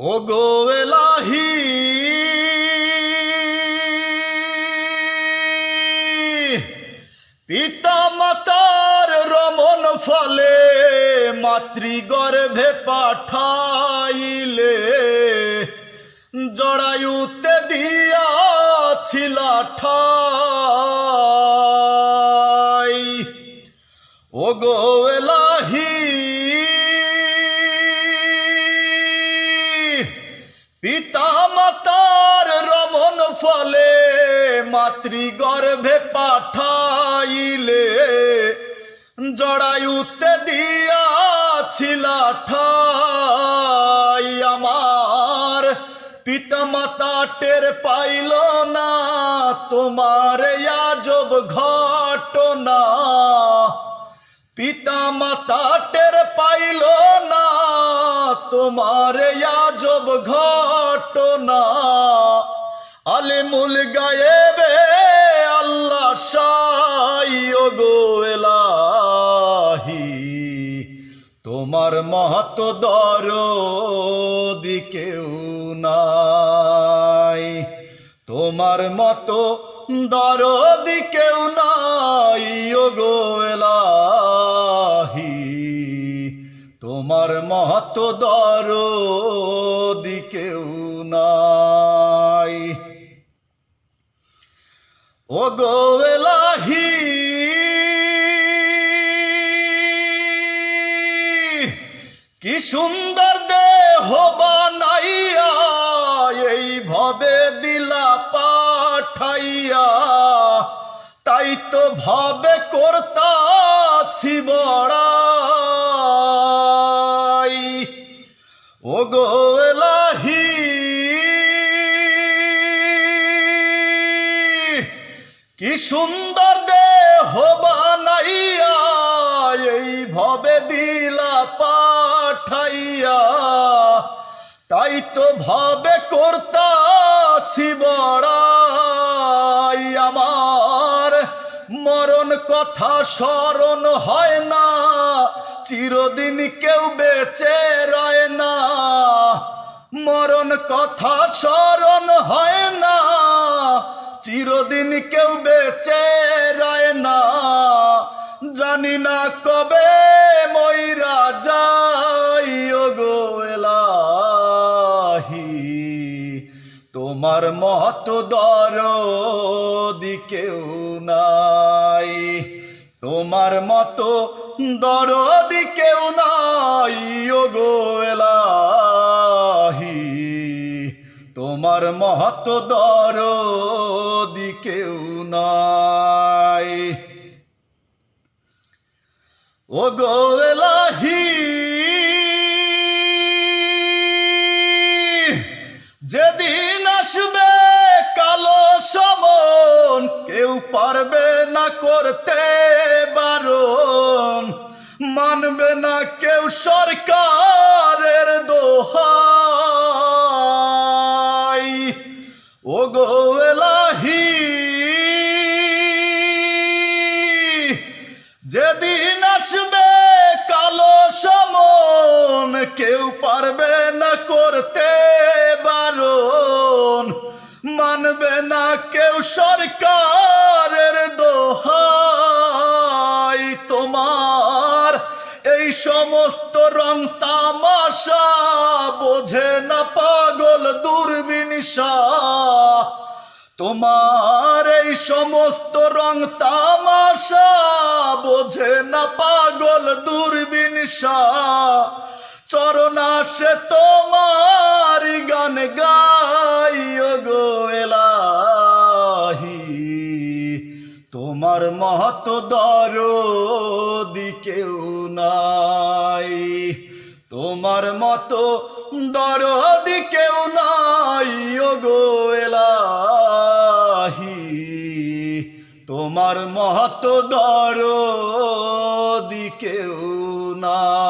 ও গো এলাহি পিতা মাতার রমন ফলে মাতৃগর্ভে পাঠাইলে জড়ায়ুতে দিয়াছিল ঠাই। ও গো এলাহি পিতা মাতার রমন ফলে মাতৃগর্ভে পাঠাইলে জড়ায়ুতে দিয়াছিল ঠাই। আমার পিতা মাতা টের পাইল না তোমার আজব ঘটনা, পিতা মাতা টের পাইল না তোমার আজব ঘটনা। আলিমুল গায়েবে আল্লাহ শাই ও গো এলাহি তোমার মহৎ দরদি কেউ নাই, তোমার মতো দরদি কেউ নাই ও গো এলাহি তোমার মহৎ দরদি কেউ নাই। ও গো এলাহি কি সুন্দর দেহ বানাইয়া এই ভবে দিলা পাঠাইয়া, তাই তো ভবে করতাছি বড়াই। ও গো এলাহি কি সুন্দর দেহ বানাইয়া এই ভবে দিলা পাঠাইয়া, তাই তো ভবে করতাছি বড়াই। আমার মরণ কথা স্মরণ হয় না, চিরদিন কেউ বেঁচে রয় না। মরণ কথা স্মরণ হয় না, চিরদিন কেউ বেঁচে রয় না। জানি না কবে মইরা যাই ও গো এলাহি তোমার মহৎ দরদি কেউ নাই, তোমার মতো দরদি কেউ নাই ও গো এলাহি তোমার মহৎ দরদি কেউ নাই। ও গো এলাহি যেদিন আসবে কালো সমন কেউ পারবে না করতে বারণ, মানবে না কেউ সরকারের দোহাই। ও গো এলাহি যেদিন আসবে কালো সমন কেউ পারবে না করতে বারণ, মানবে না কেউ সরকারের দোহাই। তোমার এই সমস্ত রং তামাশা বোঝে না পাগল দূরবীনশা, তোমার এই সমস্ত রং তামাশা বোঝে না পাগল দূরবীনশা। চরণাসে তোমার গান গাই ও গো এলাহি তোমার মহৎ দরদি কেউ নাই, তোমার মতো দরদি কেউ নাই ও গো এলাহি তোমার মহৎ দরদি কেউ নাই।